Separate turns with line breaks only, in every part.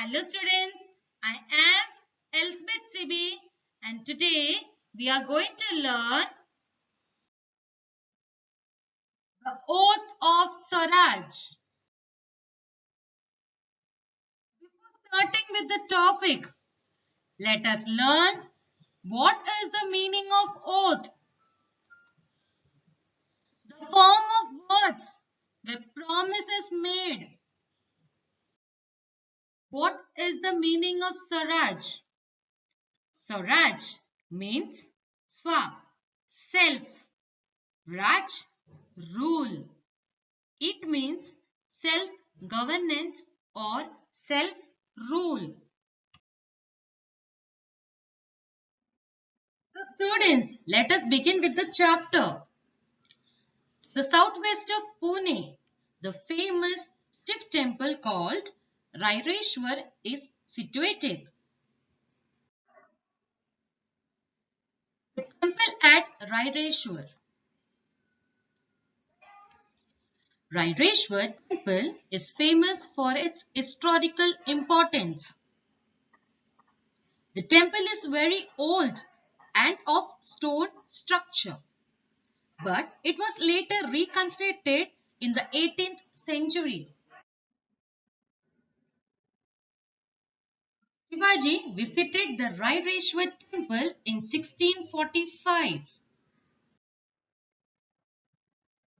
Hello students, I am Elspeth Sibi and today we are going to learn the Oath of Swaraj. Before starting with the topic, let us learn what is the meaning of oath. The form of words where promise is made. What is the meaning of Swaraj? Swaraj means Swa, self, Raj, rule. It means self-governance or self-rule. So students, let us begin with the chapter. The southwest of Pune, the famous Shiv temple called Raireshwar is situated. The temple at Raireshwar. Raireshwar temple is famous for its historical importance. The temple is very old and of stone structure, but it was later reconstructed in the 18th century. Shivaji visited the Raireshwar temple in 1645.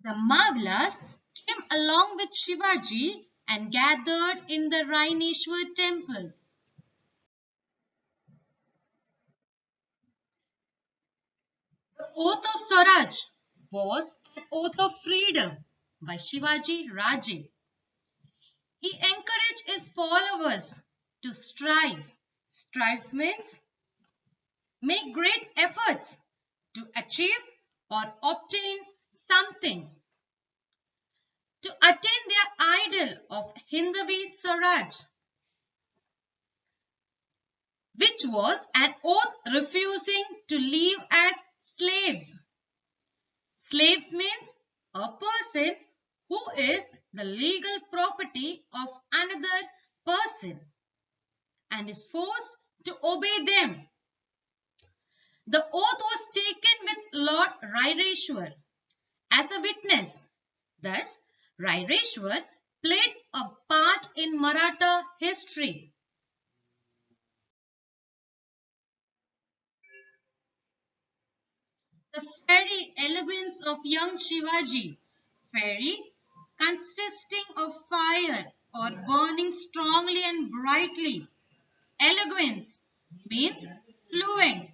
The Mavlas came along with Shivaji and gathered in the Raineshwar temple. The oath of Swaraj was an oath of freedom by Shivaji Raje. He encouraged his followers to strive. Strive means make great efforts to achieve or obtain something. To attain their ideal of Hindavi Swaraj, which was an oath refusing to live as slaves. Slaves means a person who is the legal property of another person and is forced to obey them. The oath was taken with Lord Raireshwar as a witness. Thus, Raireshwar played a part in Maratha history. The fairy elegance of young Shivaji. Fairy consisting of fire or burning strongly and brightly. Eloquence means fluent.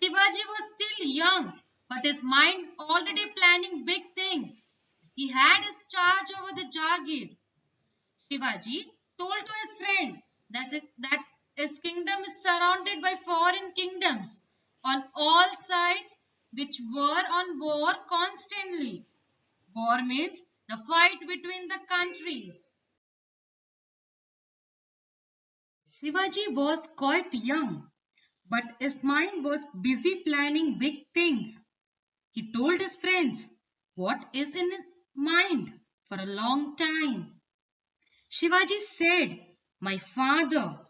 Shivaji was still young, but his mind already planning big things. He had his charge over the Jagir. Shivaji told to his friend that his kingdom is surrounded by foreign kingdoms on all sides which were on war constantly. War means the fight between the countries. Shivaji was quite young, but his mind was busy planning big things. He told his friends what is in his mind for a long time. Shivaji said, "My father,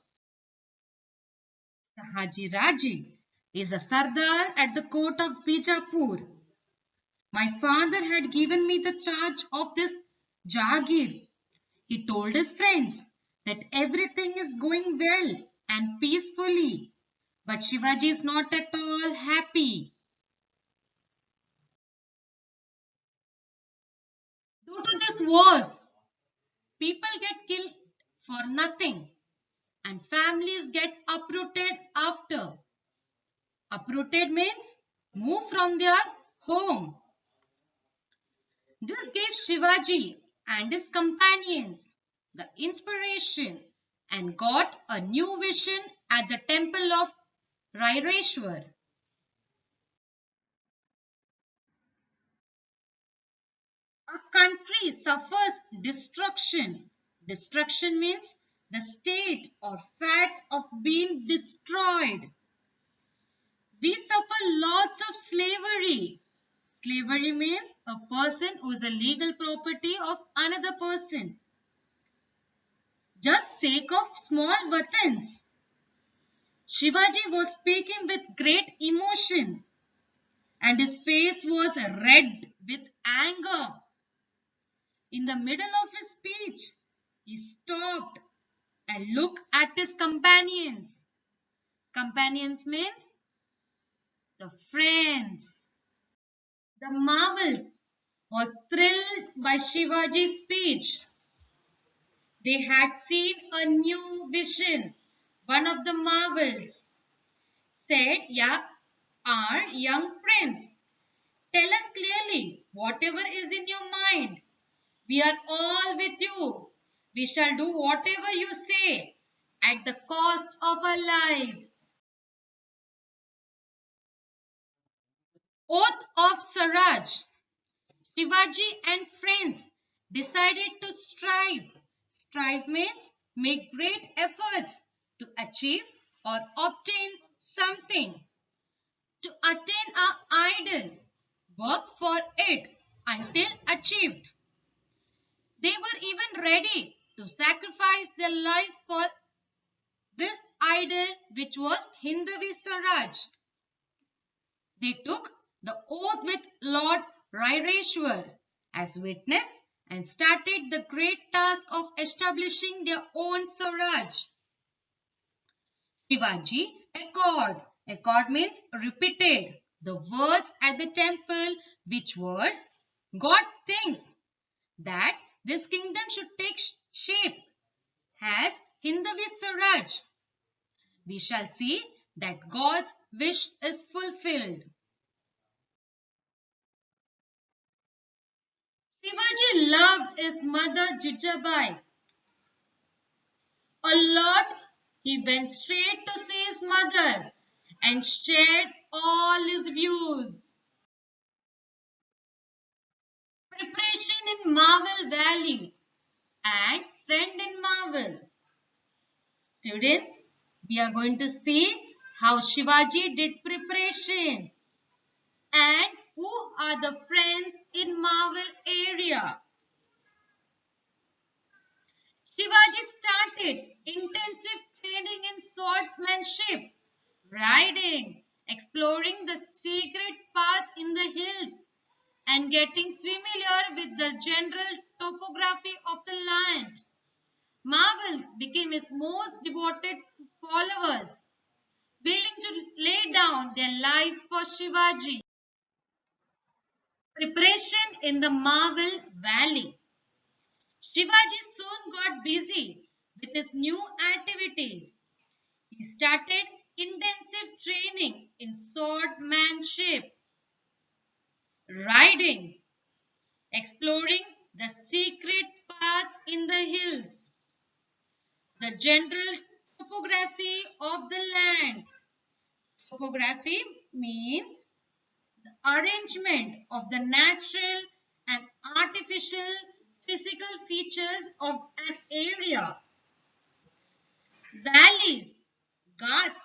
Haji Raje, is a Sardar at the court of Bijapur. My father had given me the charge of this Jagir." He told his friends that everything is going well and peacefully, but Shivaji is not at all happy. Due to this wars, people get killed for nothing and families get uprooted after. Uprooted means move from their home. This gave Shivaji and his companions the inspiration and got a new vision at the temple of Raireshwar. A country suffers destruction. Destruction means the state or fact of being destroyed. We suffer lots of slavery. Slavery means a person who is a legal property of another person. just sake of small buttons. Shivaji was speaking with great emotion and his face was red with anger. In the middle of his speech, he stopped and looked at his companions. Companions means the friends. The marvels was thrilled by Shivaji's speech. They had seen a new vision. One of the marvels said, "Yeah, our young prince, tell us clearly whatever is in your mind. We are all with you. We shall do whatever you say at the cost of our lives." Oath of Swaraj. Shivaji and friends decided to strive. Strive means make great efforts to achieve or obtain something. To attain our ideal, work for it until achieved. They were even ready to sacrifice their lives for this ideal, which was Hindavi Swaraj. They took the oath with Lord Raireshwar as witness and started the great task of establishing their own Swaraj. Shivaji echoed. Echoed means repeated the words at the temple, which were, God thinks that this kingdom should take shape as Hindavi Swaraj. We shall see that God's wish is fulfilled. Shivaji loved his mother Jijabai a lot. He went straight to see his mother and shared all his views. Preparation in Marvel Valley and Friend in Marvel. Students, we are going to see how Shivaji did preparation and who are the friends in Marvel area. Shivaji started intensive training in swordsmanship, riding, exploring the secret paths in the hills, and getting familiar with the general topography of the land. Marvels became his most devoted followers, willing to lay down their lives for Shivaji. Preparation in the Marvel Valley. Shivaji soon got busy with his new activities. He started intensive training in swordsmanship, riding, exploring the secret paths in the hills, the general topography of the land. Topography means the arrangement of the natural and artificial physical features of an area. Valleys, ghats,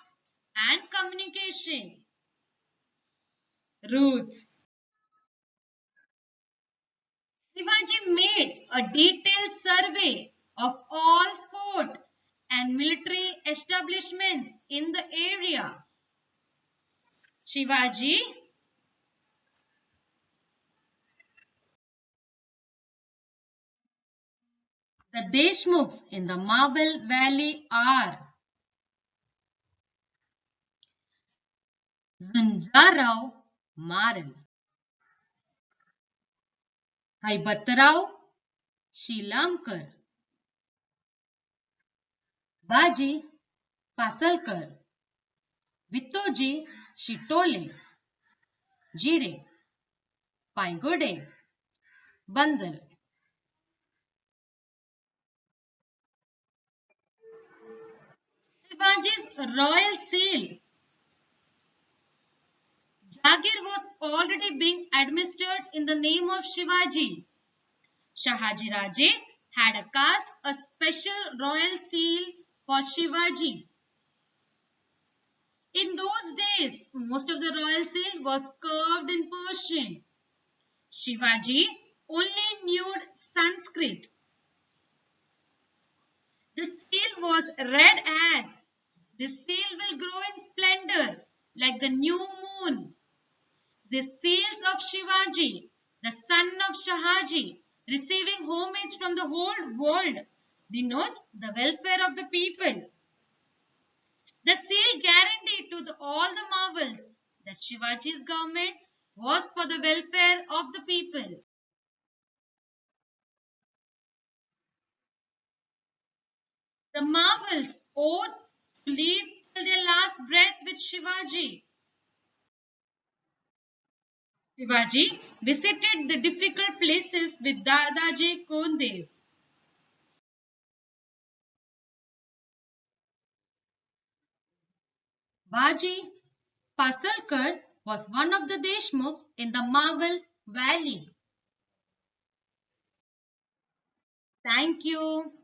and communication routes. Shivaji made a detailed survey of all fort and military establishments in the area. Shivaji The Deshmukhs in the Marble Valley are Zanjarao Marl, Haibatarao Shilamkar, Baji Pasalkar, Vittoji Shitole, Jire, Paigode, Bandal. Shivaji's royal seal. Jagir was already being administered in the name of Shivaji. Shahaji Raje had cast a special royal seal for Shivaji. In those days, most of the royal seal was carved in Persian. Shivaji only knew Sanskrit. The was red as. This seal will grow in splendor like the new moon. The seals of Shivaji, the son of Shahaji, receiving homage from the whole world, denotes the welfare of the people. The seal guaranteed to all the marvels that Shivaji's government was for the welfare of the people. The Marvels owed to live till their last breath with Shivaji. Shivaji visited the difficult places with Dadaji Kondev. Baji Pasalkar was one of the Deshmukhs in the Marvel Valley. Thank you.